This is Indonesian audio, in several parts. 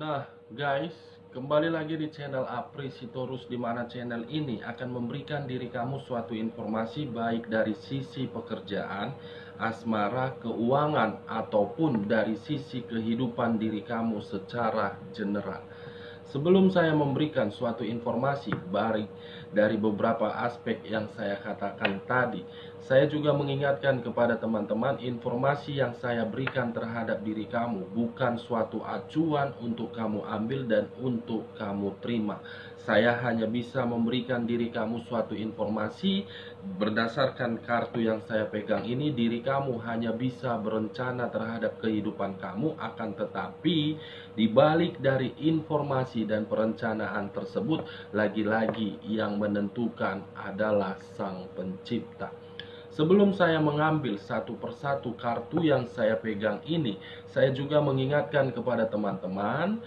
Nah, guys, kembali lagi di channel Apri Sitorus, di mana channel ini akan memberikan diri kamu suatu informasi baik dari sisi pekerjaan, asmara, keuangan, ataupun dari sisi kehidupan diri kamu secara general. Sebelum saya memberikan suatu informasi baik dari beberapa aspek yang saya katakan tadi, saya juga mengingatkan kepada teman-teman, informasi yang saya berikan terhadap diri kamu bukan suatu acuan untuk kamu ambil dan untuk kamu terima. Saya hanya bisa memberikan diri kamu suatu informasi berdasarkan kartu yang saya pegang ini. Diri kamu hanya bisa berencana terhadap kehidupan kamu, akan tetapi di balik dari informasi dan perencanaan tersebut, lagi-lagi yang menentukan adalah Sang Pencipta. Sebelum saya mengambil satu persatu kartu yang saya pegang ini, saya juga mengingatkan kepada teman-teman,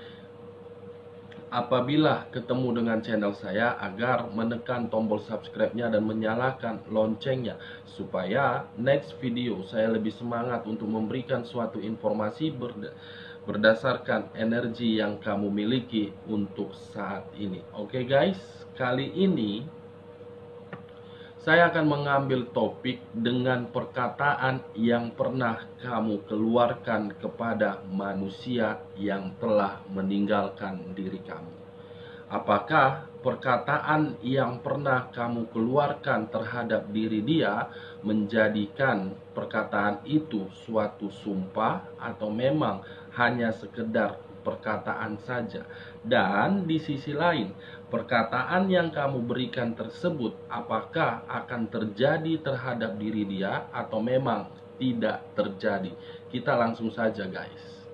apabila ketemu dengan channel saya, agar menekan tombol subscribe-nya dan menyalakan loncengnya, supaya next video saya lebih semangat untuk memberikan suatu informasi berdasarkan energi yang kamu miliki untuk saat ini. Oke guys, kali ini saya akan mengambil topik dengan perkataan yang pernah kamu keluarkan kepada manusia yang telah meninggalkan diri kamu. Apakah perkataan yang pernah kamu keluarkan terhadap diri dia menjadikan perkataan itu suatu sumpah, atau memang hanya sekedar perkataan saja? Dan di sisi lain, perkataan yang kamu berikan tersebut apakah akan terjadi terhadap diri dia atau memang tidak terjadi? Kita langsung saja guys.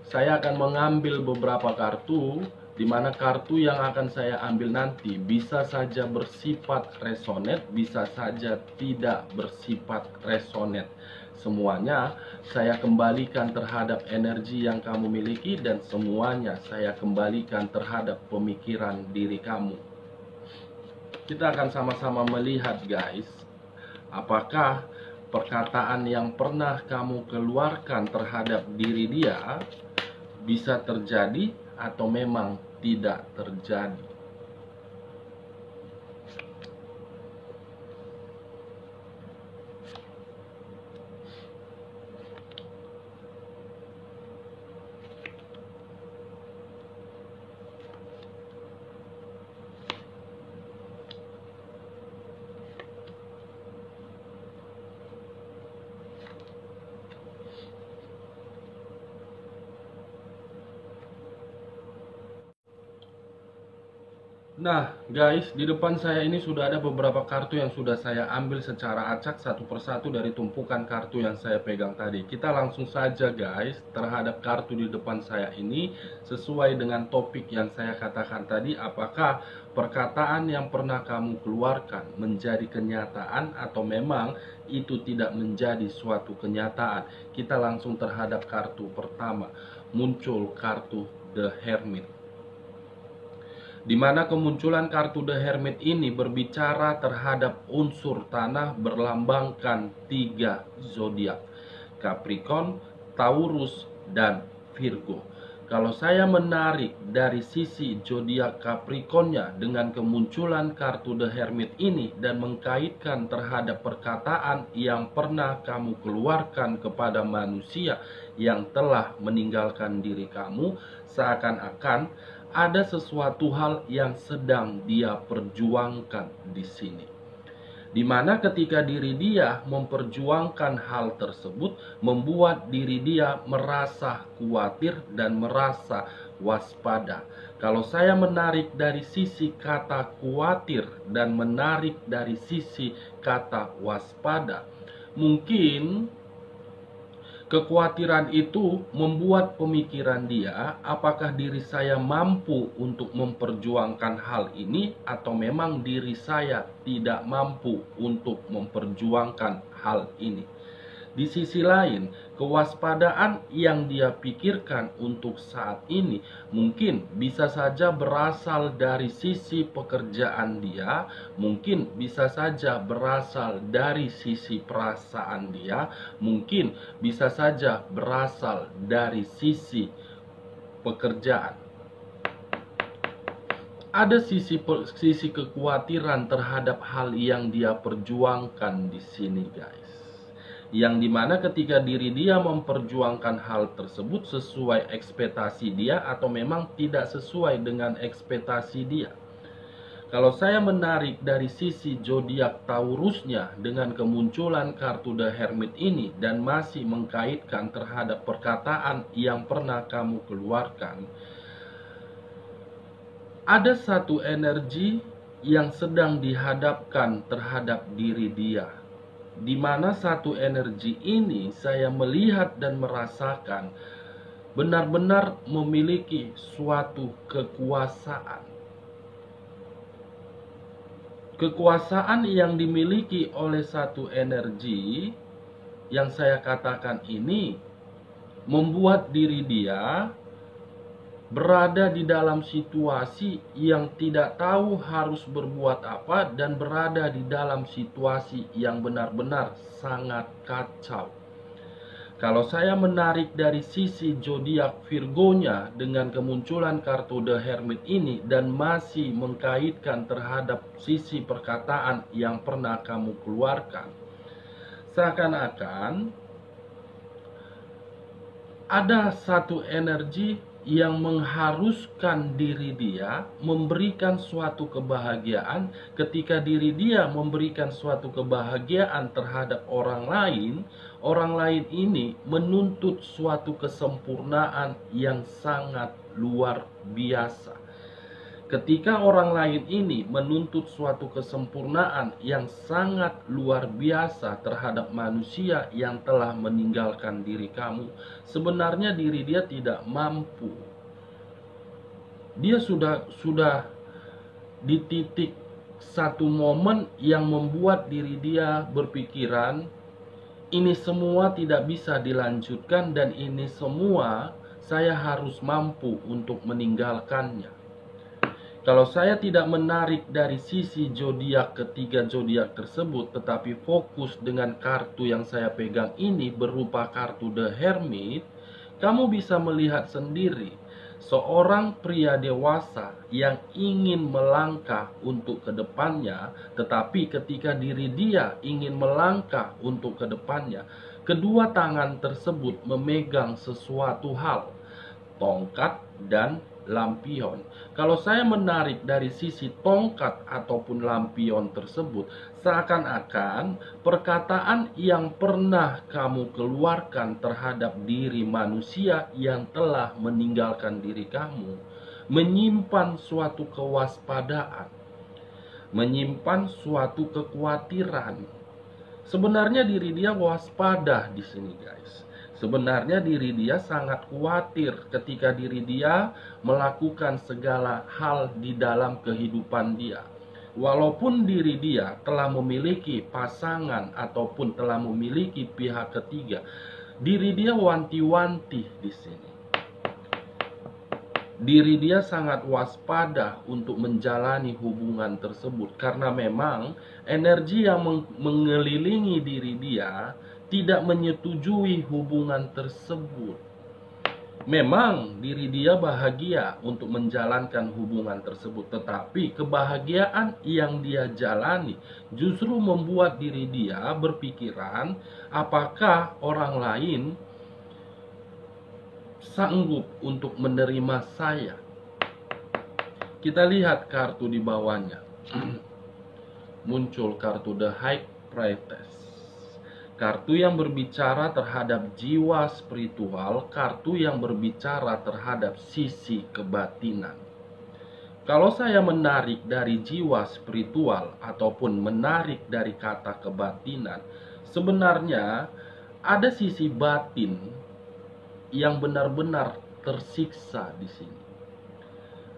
Saya akan mengambil beberapa kartu, di mana kartu yang akan saya ambil nanti bisa saja bersifat resonate, bisa saja tidak bersifat resonate. Semuanya saya kembalikan terhadap energi yang kamu miliki, dan semuanya saya kembalikan terhadap pemikiran diri kamu. Kita akan sama-sama melihat guys, apakah perkataan yang pernah kamu keluarkan terhadap diri dia bisa terjadi atau memang tidak terjadi. Nah guys, di depan saya ini sudah ada beberapa kartu yang sudah saya ambil secara acak satu persatu dari tumpukan kartu yang saya pegang tadi. Kita langsung saja guys terhadap kartu di depan saya ini, sesuai dengan topik yang saya katakan tadi. Apakah perkataan yang pernah kamu keluarkan menjadi kenyataan atau memang itu tidak menjadi suatu kenyataan? Kita langsung terhadap kartu pertama. Muncul kartu The Hermit, di mana kemunculan kartu The Hermit ini berbicara terhadap unsur tanah berlambangkan 3 zodiak: Capricorn, Taurus, dan Virgo. Kalau saya menarik dari sisi zodiak Capricornnya dengan kemunculan kartu The Hermit ini dan mengkaitkan terhadap perkataan yang pernah kamu keluarkan kepada manusia yang telah meninggalkan diri kamu, seakan-akan ada sesuatu hal yang sedang dia perjuangkan di sini. Di mana ketika diri dia memperjuangkan hal tersebut, membuat diri dia merasa khawatir dan merasa waspada. Kalau saya menarik dari sisi kata khawatir dan menarik dari sisi kata waspada, mungkin kekhawatiran itu membuat pemikiran dia, apakah diri saya mampu untuk memperjuangkan hal ini atau memang diri saya tidak mampu untuk memperjuangkan hal ini. Di sisi lain, kewaspadaan yang dia pikirkan untuk saat ini mungkin bisa saja berasal dari sisi pekerjaan dia, mungkin bisa saja berasal dari sisi perasaan dia, mungkin bisa saja berasal dari sisi pekerjaan. Ada sisi kekhawatiran terhadap hal yang dia perjuangkan di sini, guys. Yang dimana ketika diri dia memperjuangkan hal tersebut sesuai ekspektasi dia atau memang tidak sesuai dengan ekspektasi dia. Kalau saya menarik dari sisi zodiak Taurusnya dengan kemunculan kartu The Hermit ini dan masih mengkaitkan terhadap perkataan yang pernah kamu keluarkan, ada satu energi yang sedang dihadapkan terhadap diri dia, di mana satu energi ini saya melihat dan merasakan benar-benar memiliki suatu kekuasaan. Kekuasaan yang dimiliki oleh satu energi yang saya katakan ini membuat diri dia berada di dalam situasi yang tidak tahu harus berbuat apa dan berada di dalam situasi yang benar-benar sangat kacau. Kalau saya menarik dari sisi zodiak Virgonya dengan kemunculan kartu The Hermit ini dan masih mengkaitkan terhadap sisi perkataan yang pernah kamu keluarkan, seakan-akan ada satu energi yang mengharuskan diri dia memberikan suatu kebahagiaan. Ketika diri dia memberikan suatu kebahagiaan terhadap orang lain ini menuntut suatu kesempurnaan yang sangat luar biasa. Ketika orang lain ini menuntut suatu kesempurnaan yang sangat luar biasa terhadap manusia yang telah meninggalkan diri kamu, sebenarnya diri dia tidak mampu. Dia sudah di titik satu momen yang membuat diri dia berpikiran, ini semua tidak bisa dilanjutkan dan ini semua saya harus mampu untuk meninggalkannya. Kalau saya tidak menarik dari sisi zodiak ketiga zodiak tersebut, tetapi fokus dengan kartu yang saya pegang ini berupa kartu The Hermit, kamu bisa melihat sendiri seorang pria dewasa yang ingin melangkah untuk kedepannya, tetapi ketika diri dia ingin melangkah untuk kedepannya, kedua tangan tersebut memegang sesuatu hal, tongkat dan lampion. Kalau saya menarik dari sisi tongkat ataupun lampion tersebut, seakan-akan perkataan yang pernah kamu keluarkan terhadap diri manusia yang telah meninggalkan diri kamu menyimpan suatu kewaspadaan, menyimpan suatu kekhawatiran. Sebenarnya diri dia waspada di sini, guys. Sebenarnya diri dia sangat khawatir ketika diri dia melakukan segala hal di dalam kehidupan dia. Walaupun diri dia telah memiliki pasangan ataupun telah memiliki pihak ketiga, diri dia wanti-wanti di sini. Diri dia sangat waspada untuk menjalani hubungan tersebut karena memang energi yang mengelilingi diri dia tidak menyetujui hubungan tersebut. Memang diri dia bahagia untuk menjalankan hubungan tersebut, tetapi kebahagiaan yang dia jalani justru membuat diri dia berpikiran, apakah orang lain sanggup untuk menerima saya? Kita lihat kartu di bawahnya. Muncul kartu The High Priestess. Kartu yang berbicara terhadap jiwa spiritual, kartu yang berbicara terhadap sisi kebatinan. Kalau saya menarik dari jiwa spiritual ataupun menarik dari kata kebatinan, sebenarnya ada sisi batin yang benar-benar tersiksa di sini.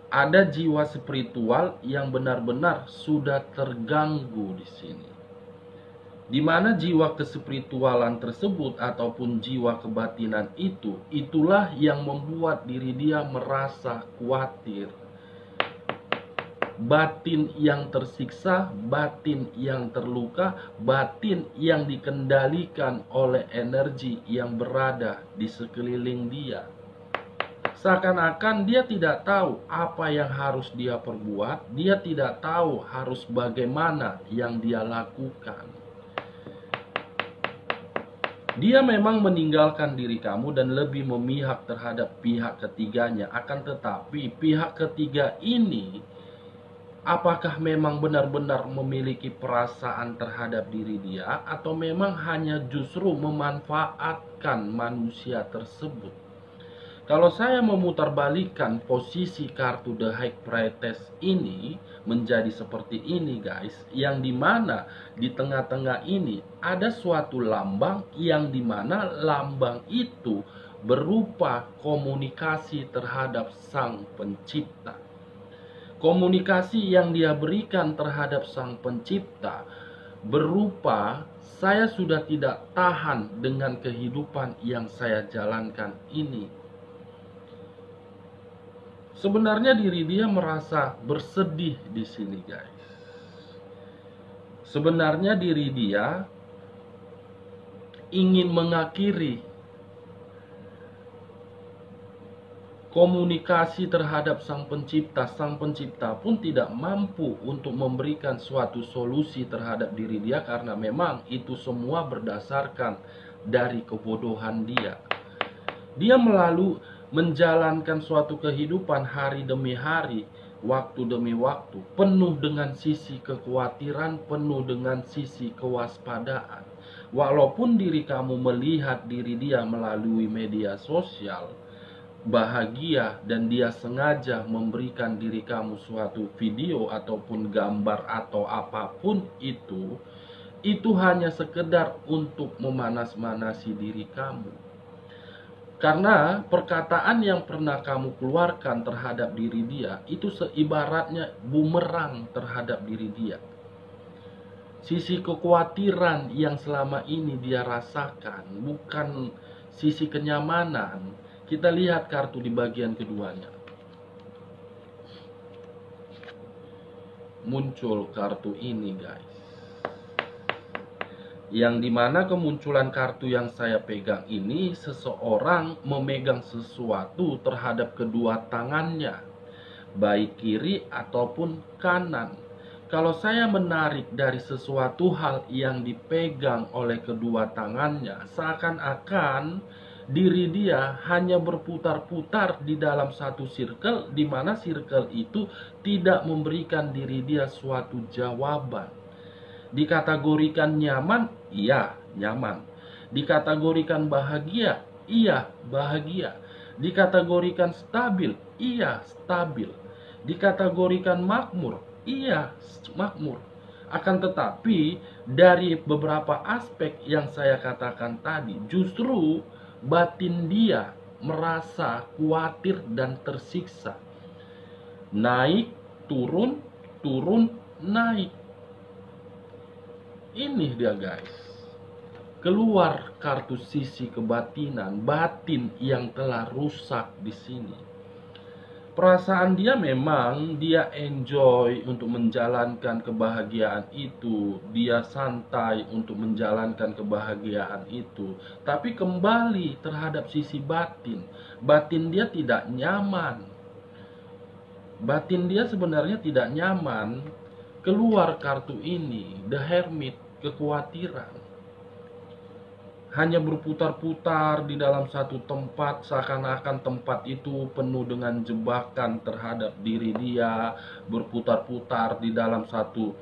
Ada jiwa spiritual yang benar-benar sudah terganggu di sini. Di mana jiwa kespiritualan tersebut ataupun jiwa kebatinan itu, itulah yang membuat diri dia merasa khawatir. Batin yang tersiksa, batin yang terluka, batin yang dikendalikan oleh energi yang berada di sekeliling dia. Seakan-akan dia tidak tahu apa yang harus dia perbuat, dia tidak tahu harus bagaimana yang dia lakukan. Dia memang meninggalkan diri kamu dan lebih memihak terhadap pihak ketiganya. Akan tetapi pihak ketiga ini apakah memang benar-benar memiliki perasaan terhadap diri dia, atau memang hanya justru memanfaatkan manusia tersebut? Kalau saya memutarbalikkan posisi kartu The High Priestess ini menjadi seperti ini guys, yang dimana di tengah-tengah ini ada suatu lambang, yang dimana lambang itu berupa komunikasi terhadap Sang Pencipta. Komunikasi yang dia berikan terhadap Sang Pencipta berupa, saya sudah tidak tahan dengan kehidupan yang saya jalankan ini. Sebenarnya diri dia merasa bersedih di sini, guys. Sebenarnya diri dia ingin mengakhiri komunikasi terhadap Sang Pencipta. Sang Pencipta pun tidak mampu untuk memberikan suatu solusi terhadap diri dia, karena memang itu semua berdasarkan dari kebodohan dia. Dia menjalankan suatu kehidupan hari demi hari, waktu demi waktu, penuh dengan sisi kekhawatiran, penuh dengan sisi kewaspadaan. Walaupun diri kamu melihat diri dia melalui media sosial bahagia, dan dia sengaja memberikan diri kamu suatu video ataupun gambar atau apapun itu hanya sekedar untuk memanas-manasi diri kamu. Karena perkataan yang pernah kamu keluarkan terhadap diri dia itu seibaratnya bumerang terhadap diri dia. Sisi kekhawatiran yang selama ini dia rasakan bukan sisi kenyamanan. Kita lihat kartu di bagian keduanya. Muncul kartu ini, guys. Yang dimana kemunculan kartu yang saya pegang ini, seseorang memegang sesuatu terhadap kedua tangannya, baik kiri ataupun kanan. Kalau saya menarik dari sesuatu hal yang dipegang oleh kedua tangannya, seakan-akan diri dia hanya berputar-putar di dalam satu circle, di mana circle itu tidak memberikan diri dia suatu jawaban. Dikategorikan nyaman, iya nyaman. Dikategorikan bahagia, iya bahagia. Dikategorikan stabil, iya stabil. Dikategorikan makmur, iya makmur. Akan tetapi dari beberapa aspek yang saya katakan tadi, justru batin dia merasa khawatir dan tersiksa. Naik, turun, turun, naik. Ini dia guys, keluar kartu sisi kebatinan, batin yang telah rusak di sini. Perasaan dia memang dia enjoy untuk menjalankan kebahagiaan itu, dia santai untuk menjalankan kebahagiaan itu, tapi kembali terhadap sisi batin, batin dia tidak nyaman. Batin dia sebenarnya tidak nyaman. Keluar kartu ini, The Hermit, kekhawatiran. Hanya berputar-putar di dalam satu tempat, seakan-akan tempat itu penuh dengan jebakan terhadap diri dia. Berputar-putar di dalam satu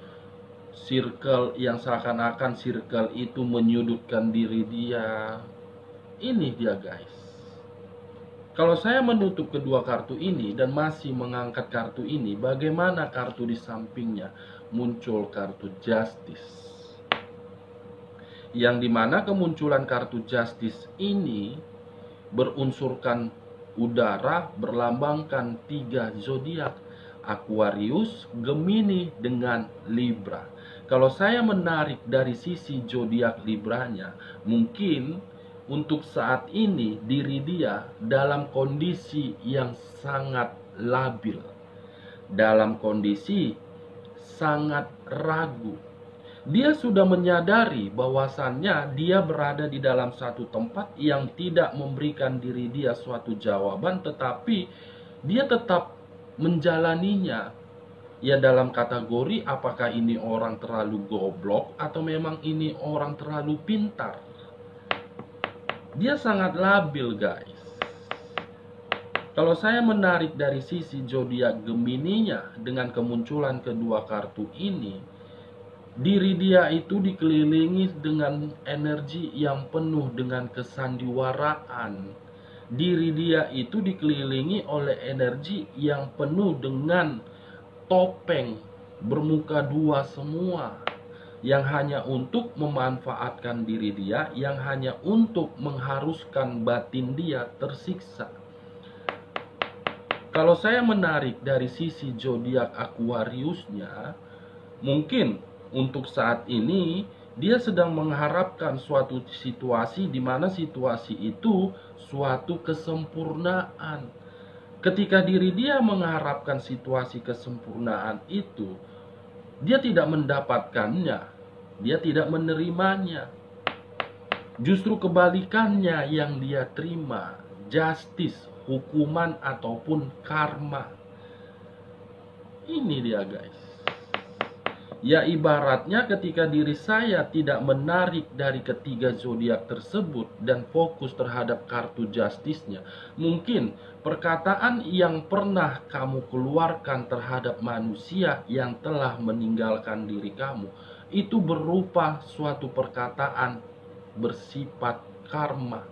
circle yang seakan-akan circle itu menyudutkan diri dia. Ini dia guys. Kalau saya menutup kedua kartu ini dan masih mengangkat kartu ini, bagaimana kartu di sampingnya? Muncul kartu Justice. Yang dimana kemunculan kartu Justice ini berunsurkan udara, berlambangkan 3 zodiak, Aquarius, Gemini, dengan Libra. Kalau saya menarik dari sisi zodiak Libranya, mungkin untuk saat ini diri dia dalam kondisi yang sangat labil, dalam kondisi sangat ragu, Dia sudah menyadari bahwasannya dia berada di dalam satu tempat yang tidak memberikan diri dia suatu jawaban, tetapi dia tetap menjalaninya. Ya, dalam kategori apakah ini orang terlalu goblok atau memang ini orang terlalu pintar. Dia sangat labil, guys. Kalau saya menarik dari sisi zodiak Gemininya dengan kemunculan kedua kartu ini, diri dia itu dikelilingi dengan energi yang penuh dengan kesandiwaraan. Diri dia itu dikelilingi oleh energi yang penuh dengan topeng bermuka dua semua, yang hanya untuk memanfaatkan diri dia, yang hanya untuk mengharuskan batin dia tersiksa. Kalau saya menarik dari sisi zodiak Aquariusnya, mungkin untuk saat ini dia sedang mengharapkan suatu situasi di mana situasi itu suatu kesempurnaan. Ketika diri dia mengharapkan situasi kesempurnaan itu, dia tidak mendapatkannya, dia tidak menerimanya. Justru kebalikannya yang dia terima, justice, hukuman ataupun karma. Ini dia, guys. Ya, ibaratnya ketika diri saya tidak menarik dari ketiga zodiak tersebut dan fokus terhadap kartu justice-nya, mungkin perkataan yang pernah kamu keluarkan terhadap manusia yang telah meninggalkan diri kamu itu berupa suatu perkataan bersifat karma.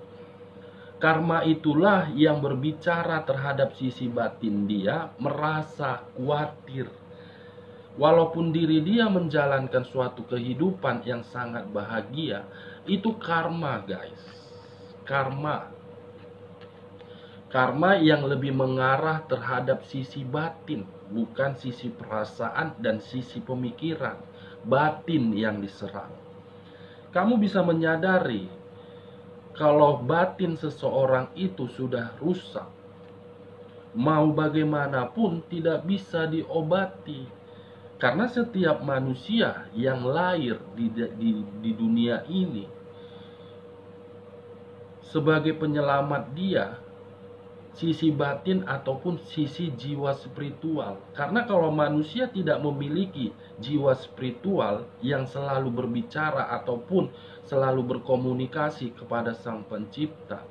Karma itulah yang berbicara terhadap sisi batin dia, merasa khawatir. Walaupun diri dia menjalankan suatu kehidupan yang sangat bahagia, itu karma, guys. Karma. Karma yang lebih mengarah terhadap sisi batin, bukan sisi perasaan dan sisi pemikiran. Batin yang diserang. Kamu bisa menyadari kalau batin seseorang itu sudah rusak, mau bagaimanapun tidak bisa diobati. Karena setiap manusia yang lahir di dunia ini, sebagai penyelamat dia, sisi batin ataupun sisi jiwa spiritual. Karena kalau manusia tidak memiliki jiwa spiritual yang selalu berbicara ataupun selalu berkomunikasi kepada Sang Pencipta,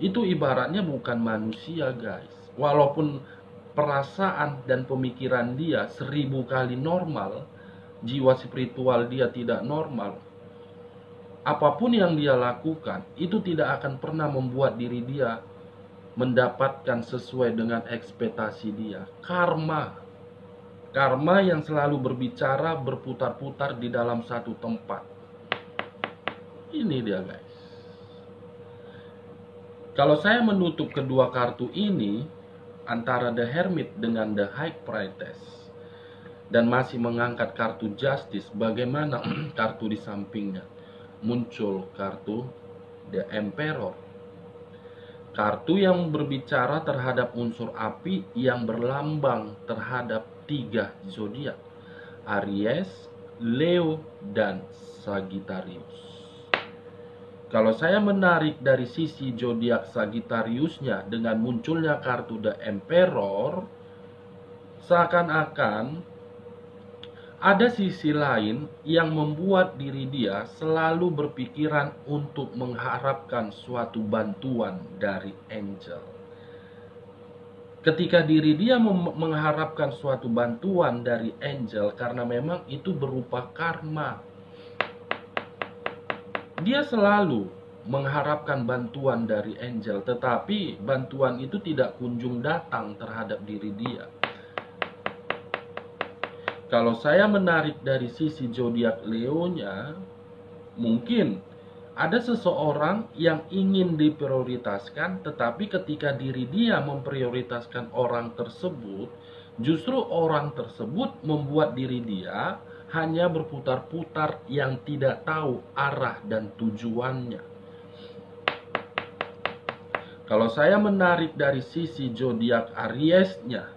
itu ibaratnya bukan manusia, guys. Walaupun perasaan dan pemikiran dia 1000 kali normal, jiwa spiritual dia tidak normal. Apapun yang dia lakukan, itu tidak akan pernah membuat diri dia mendapatkan sesuai dengan ekspektasi dia. Karma. Karma yang selalu berbicara berputar-putar di dalam satu tempat. Ini dia, guys. Kalau saya menutup kedua kartu ini antara The Hermit dengan The High Priestess dan masih mengangkat kartu Justice, bagaimana kartu di sampingnya? Muncul kartu The Emperor. Kartu yang berbicara terhadap unsur api yang berlambang terhadap 3 zodiak, Aries, Leo, dan Sagittarius. Kalau saya menarik dari sisi zodiak Sagittariusnya dengan munculnya kartu The Emperor, seakan-akan ada sisi lain yang membuat diri dia selalu berpikiran untuk mengharapkan suatu bantuan dari angel. Ketika diri dia mengharapkan suatu bantuan dari angel, karena memang itu berupa karma, dia selalu mengharapkan bantuan dari angel, tetapi bantuan itu tidak kunjung datang terhadap diri dia. Kalau saya menarik dari sisi zodiak Leo-nya, mungkin ada seseorang yang ingin diprioritaskan, tetapi ketika diri dia memprioritaskan orang tersebut, justru orang tersebut membuat diri dia hanya berputar-putar yang tidak tahu arah dan tujuannya. Kalau saya menarik dari sisi zodiak Aries-nya,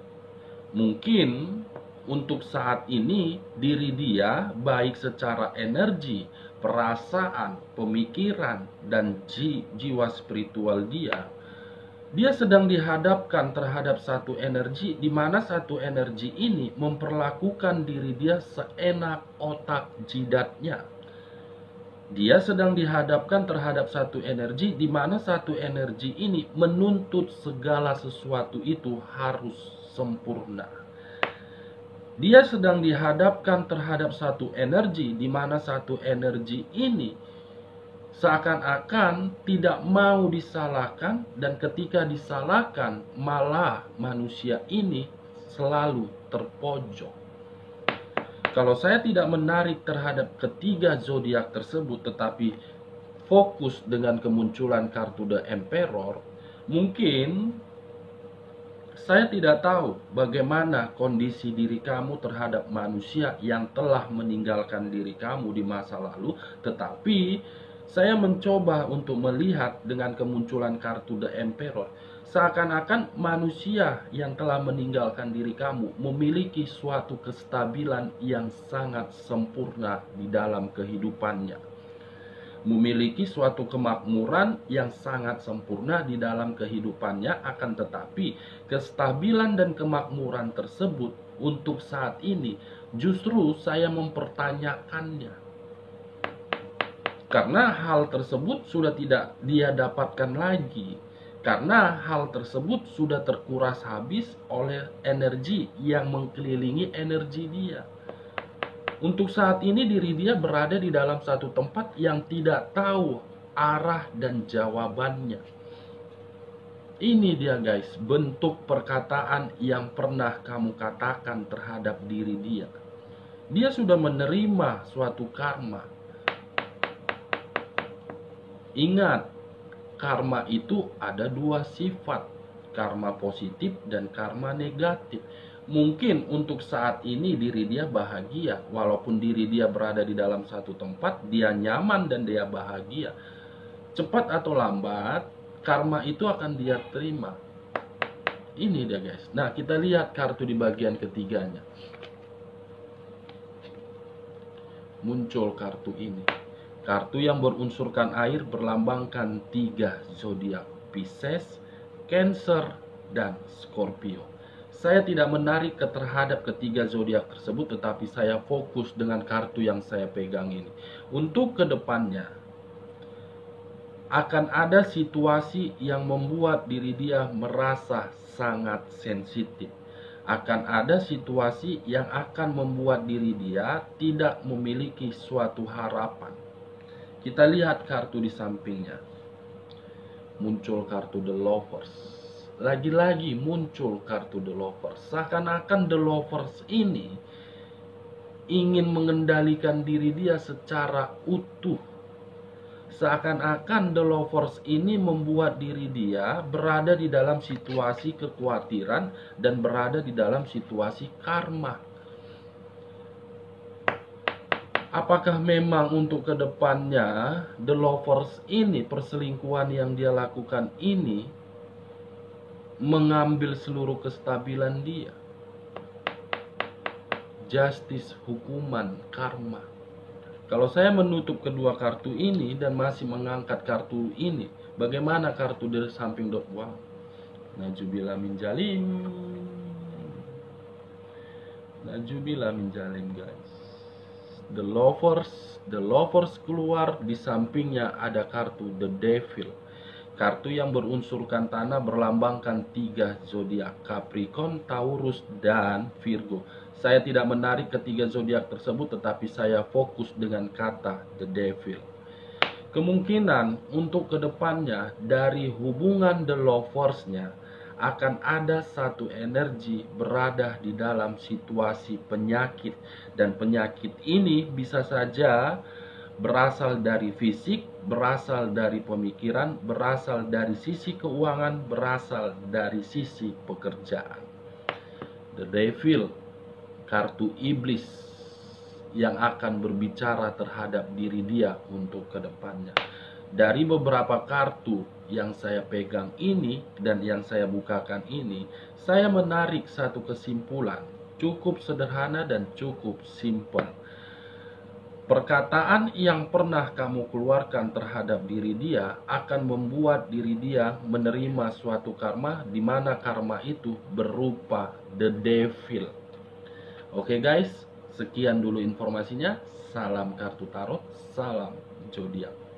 mungkin untuk saat ini diri dia baik secara energi, perasaan, pemikiran, dan jiwa spiritual dia sedang dihadapkan terhadap satu energi di mana satu energi ini memperlakukan diri dia seenak otak jidatnya. Dia sedang dihadapkan terhadap satu energi di mana satu energi ini menuntut segala sesuatu itu harus sempurna. Dia sedang dihadapkan terhadap satu energi di mana satu energi ini seakan-akan tidak mau disalahkan, dan ketika disalahkan malah manusia ini selalu terpojok. Kalau saya tidak menarik terhadap ketiga zodiak tersebut tetapi fokus dengan kemunculan kartu The Emperor, mungkin saya tidak tahu bagaimana kondisi diri kamu terhadap manusia yang telah meninggalkan diri kamu di masa lalu, tetapi saya mencoba untuk melihat dengan kemunculan kartu The Emperor, seakan-akan manusia yang telah meninggalkan diri kamu memiliki suatu kestabilan yang sangat sempurna di dalam kehidupannya. Memiliki suatu kemakmuran yang sangat sempurna di dalam kehidupannya, akan tetapi kestabilan dan kemakmuran tersebut untuk saat ini justru saya mempertanyakannya. Karena hal tersebut sudah tidak dia dapatkan lagi. Karena hal tersebut sudah terkuras habis oleh energi yang mengelilingi energi dia. Untuk saat ini diri dia berada di dalam satu tempat yang tidak tahu arah dan jawabannya. Ini dia guys, bentuk perkataan yang pernah kamu katakan terhadap diri dia. Dia sudah menerima suatu karma. Ingat, karma itu ada dua sifat, karma positif dan karma negatif. Mungkin untuk saat ini diri dia bahagia, walaupun diri dia berada di dalam satu tempat, dia nyaman dan dia bahagia. Cepat atau lambat, karma itu akan dia terima. Ini dia guys. Nah, kita lihat kartu di bagian ketiganya. Muncul kartu ini. Kartu yang berunsurkan air berlambangkan 3 zodiak, Pisces, Cancer, dan Scorpio. Saya tidak menarik terhadap ketiga zodiak tersebut, tetapi saya fokus dengan kartu yang saya pegang ini. Untuk kedepannya, akan ada situasi yang membuat diri dia merasa sangat sensitif. Akan ada situasi yang akan membuat diri dia tidak memiliki suatu harapan. Kita lihat kartu di sampingnya. Muncul kartu The Lovers. Lagi-lagi muncul kartu The Lovers. Seakan-akan The Lovers ini ingin mengendalikan diri dia secara utuh. Seakan-akan The Lovers ini membuat diri dia berada di dalam situasi kekhawatiran dan berada di dalam situasi karma. Apakah memang untuk kedepannya The Lovers ini, perselingkuhan yang dia lakukan ini mengambil seluruh kestabilan dia? Justice, hukuman, karma. Kalau saya menutup kedua kartu ini dan masih mengangkat kartu ini, bagaimana kartu dari samping dot? Wow, Najubila min jalim. Najubila min jalim guys. The Lovers keluar, di sampingnya ada kartu The Devil. Kartu yang berunsurkan tanah berlambangkan 3 zodiak, Capricorn, Taurus, dan Virgo. Saya tidak menarik ketiga zodiak tersebut, tetapi saya fokus dengan kata The Devil. Kemungkinan untuk kedepannya dari hubungan The Lovers-nya akan ada satu energi berada di dalam situasi penyakit, dan penyakit ini bisa saja berasal dari fisik, berasal dari pemikiran, berasal dari sisi keuangan, berasal dari sisi pekerjaan. The Devil, kartu iblis yang akan berbicara terhadap diri dia untuk kedepannya. Dari beberapa kartu yang saya pegang ini dan yang saya bukakan ini, saya menarik satu kesimpulan. Cukup sederhana dan cukup simpel. Perkataan yang pernah kamu keluarkan terhadap diri dia akan membuat diri dia menerima suatu karma, di mana karma itu berupa the devil. Oke guys, sekian dulu informasinya. Salam kartu tarot, salam zodiak.